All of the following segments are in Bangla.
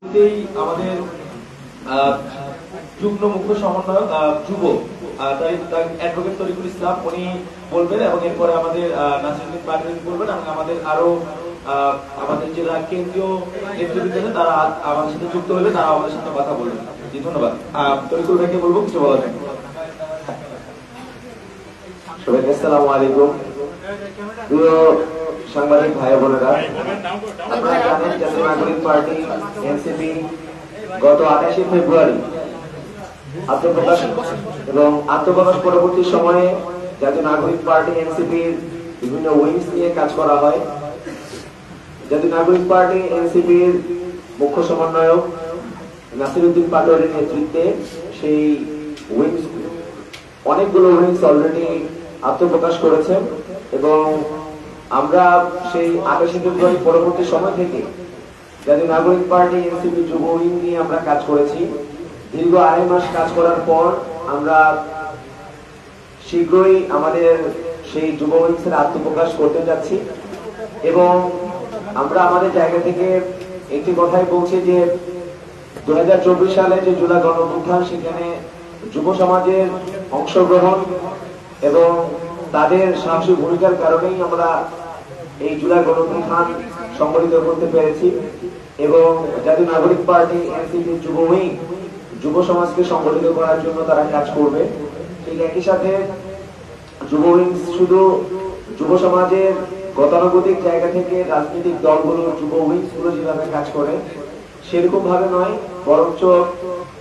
আমাদের যুগ্ম মুখ্য সমন্বয়ক যুব অ্যাডভোকেট তরিকুল ইসলাম উনি বলবেন এবং এরপরে আমাদের নাসিরুদ্দিন পাটোয়ারি বলবেন এবং আমাদের আরো আমাদের জেলা কেন্দ্রীয় নেতৃবৃন্দ তারা আমাদের সাথে যুক্ত হলে তারা আমাদের সাথে কথা বলবেন। জি ধন্যবাদ। তরিকুল ভাইকে বলবো কিছু বলার জন্য। সবাইকে আসসালামু আলাইকুম। প্রিয় সাংবাদিক ভাই বোনেরা, আপনারা জানেন জাতীয় নাগরিক পার্টি এনসিপি গত 28 ফেব্রুয়ারি আত্মপ্রকাশ পরবর্তী সময়ে জাতীয় নাগরিক পার্টি এনসিপির বিভিন্ন উইংস নিয়ে কাজ করা হয়। জাতীয় নাগরিক পার্টি এনসিপির মুখ্য সমন্বয়ক নাসিরুদ্দিন পাটোয়ারির নেতৃত্বে সেই উইংস অনেকগুলো উইংস অলরেডি আত্মপ্রকাশ করেছে এবং আমরা সেই 28 ফেব্রুয়ারি পরবর্তী সময় থেকে জাতীয় নাগরিক পার্টি এনসিপি যুব উইং নিয়ে আমরা কাজ করেছি। দীর্ঘ 2.5 মাস কাজ করার পর আমরা শীঘ্রই আমাদের সেই যুব উইংসের আত্মপ্রকাশ করতে যাচ্ছি এবং আমরা আমাদের জায়গা থেকে একটি কথাই বলছি যে 2024 সালে যে জুলাই গণঅভ্যুত্থান, সেখানে যুব সমাজের অংশগ্রহণ এবং তাদের সাহসী ভূমিকার কারণেই আমরা এই জুলাই গণঅভ্যুত্থান সংগঠিত করতে পেরেছি এবং জাতীয় নাগরিক পার্টি এনসিপি যুব উইং যুব সমাজকে সংগঠিত করার জন্য তারা কাজ করবে। ঠিক একই সাথে যুব উইং শুধু যুব সমাজের গতানুগতিক জায়গা থেকে রাজনৈতিক দলগুলো যুব উইংস গুলো যেভাবে কাজ করে সেরকম ভাবে নয়, বরঞ্চ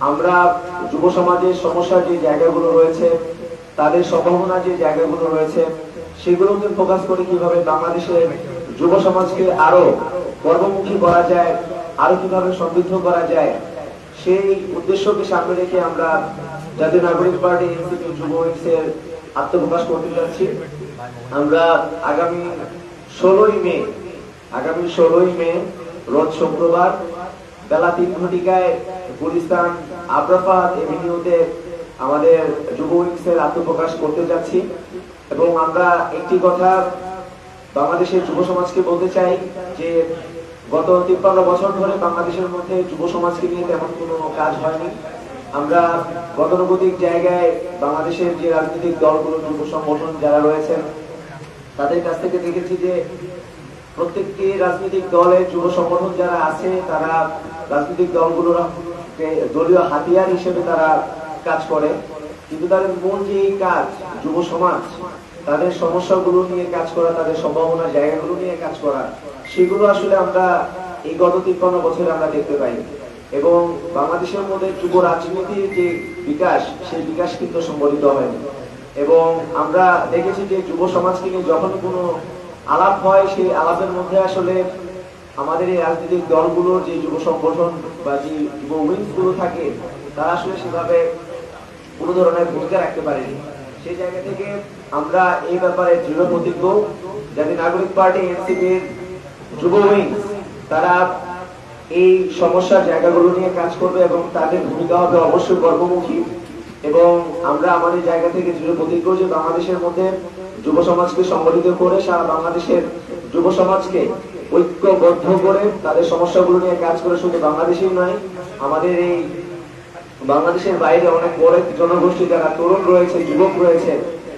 আমরা যুব সমাজের সমস্যার যে জায়গাগুলো রয়েছে, তাদের সম্ভাবনা যে জায়গাগুলো রয়েছে, সেগুলোকে ফোকাস করে কিভাবে বাংলাদেশের যুব সমাজকে আরো কর্মমুখী করা যায়, আরো কিভাবে সমৃদ্ধ করা যায়, সেই উদ্দেশ্যকে সামনে রেখে আমরা জাতীয় নাগরিক পার্টি এনসিপি যুব উইংসের আত্মপ্রকাশ করতে যাচ্ছি। আমরা আগামী 16ই মে রোজ শুক্রবার বেলা 3 ঘটিকায় গুলিস্তান আবরাফাত এভিনিউতে আমাদের যুব উইংসের আত্মপ্রকাশ করতে যাচ্ছি এবং আমরা একটি কথা বাংলাদেশের যুব সমাজকে বলতে চাই যে গত 53 বছর ধরে বাংলাদেশের মধ্যে যুব সমাজকে নিয়ে তেমন কোনো কাজ হয়নি। আমরা গতানুগতিক জায়গায় বাংলাদেশের যে রাজনৈতিক দলগুলো, যুব সংগঠন যারা রয়েছেন, তাদের কাছ থেকে দেখেছি যে প্রত্যেকটি রাজনৈতিক দলের যুব সংগঠন যারা আছে তারা রাজনৈতিক দলগুলোর দলীয় হাতিয়ার হিসেবে তারা কাজ করে, কিন্তু তাদের মূল যে কাজ যুব সমাজ, তাদের সমস্যাগুলো নিয়ে কাজ করা, তাদের সম্ভাবনার জায়গাগুলো নিয়ে কাজ করা, সেগুলো আসলে আমরা এই গত 53 বছরে আমরা দেখতে পাই এবং বাংলাদেশের মধ্যে যুব রাজনীতির যে বিকাশ, সেই বিকাশ কিন্তু সংগঠিত হয়নি এবং আমরা দেখেছি যে যুব সমাজকে নিয়ে যখন কোনো আলাপ হয়, সেই আলাপের মধ্যে আসলে আমাদের এই রাজনৈতিক দলগুলোর যে যুব সংগঠন বা যে যুব উইংস গুলো থাকে, তারা আসলে সেভাবে কোনো ধরনের ভূমিকা রাখতে পারেনি। সেই জায়গা থেকে আমরা এই ব্যাপারে দৃঢ় প্রতিজ্ঞ। জাতীয় নাগরিক পার্টি এনসিপির যুব উইংস তারা এই সমস্যার জায়গাগুলো নিয়ে কাজ করবে এবং তাদের ভূমিকা হবে অবশ্যই কর্মমুখী এবং আমরা আমাদের জায়গা থেকে দৃঢ় প্রতিজ্ঞ যে বাংলাদেশের মধ্যে যুব সমাজকে সংগঠিত করে সারা বাংলাদেশের যুব সমাজকে ঐক্যবদ্ধ করে তাদের সমস্যাগুলো নিয়ে কাজ করে শুধু বাংলাদেশেই নয়, আমাদের এই বাংলাদেশের বাইরে অনেক বড় জনগোষ্ঠী যারা তরুণ রয়েছে, যুবক রয়েছে,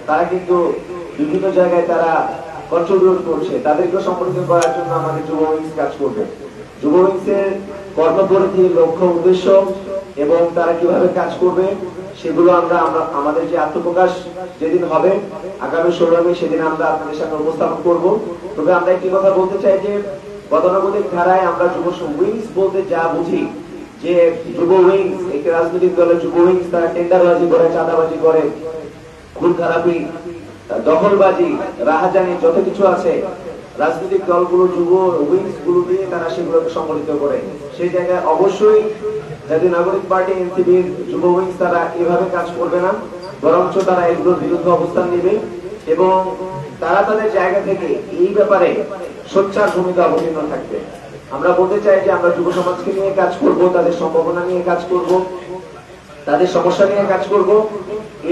তারা কিন্তু বিভিন্ন জায়গায় তারা কন্ট্রিবিউট করছে, তাদেরকে সংগঠিত করার জন্য আমাদের যুব উইংস কাজ করবে। যুব উইংসের কর্মপরিধি, লক্ষ্য, উদ্দেশ্য এবং তারা কিভাবে কাজ করবে সেগুলো আমরা আমাদের যে আত্মপ্রকাশ যেদিন হবে আগামী 16 মে, সেদিন আমরা আপনাদের সামনে উপস্থাপন করব। তবে আমরা একটি কথা বলতে চাই যে গতানুগতিক ধারায় আমরা যুব উইংস বলতে যা বুঝি যে যুব উইংস, একটি রাজনৈতিক দলের যুব উইংস তারা টেন্ডারবাজি করে, চাঁদাবাজি করে, খুন খারাপি, দখলবাজি, রাহাজানি, যত কিছু আছে রাজনৈতিক দলগুলো যুব উইংস গুলো দিয়ে তারা সেগুলোকে সংগঠিত করে। সেই জায়গায় অবশ্যই জাতীয় নাগরিক পার্টি এনসিপির যুব উইংস তারা এভাবে কাজ করবে না, বরঞ্চ তারা এগুলোর বিরুদ্ধে অবস্থান নেবে এবং তারা তাদের জায়গা থেকে এই ব্যাপারে সোচ্চার ভূমিকা অবতীর্ণ থাকবে। আমরা বলতে চাই যে আমরা যুব সমাজকে নিয়ে কাজ করব, তাদের সম্ভাবনা নিয়ে কাজ করব, তাদের সমস্যা নিয়ে কাজ করব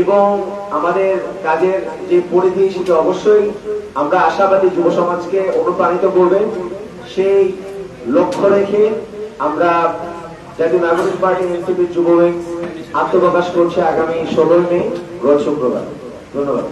এবং আমাদের কাজের যে পরিধি সেটা অবশ্যই আমরা আশাবাদী যুব সমাজকে অনুপ্রাণিত করবে। সেই লক্ষ্য রেখে আমরা জাতীয় নাগরিক পার্টি এনসিপির যুব উইং আত্মপ্রকাশ করছে আগামী 16 মে রোজ শুক্রবার। ধন্যবাদ।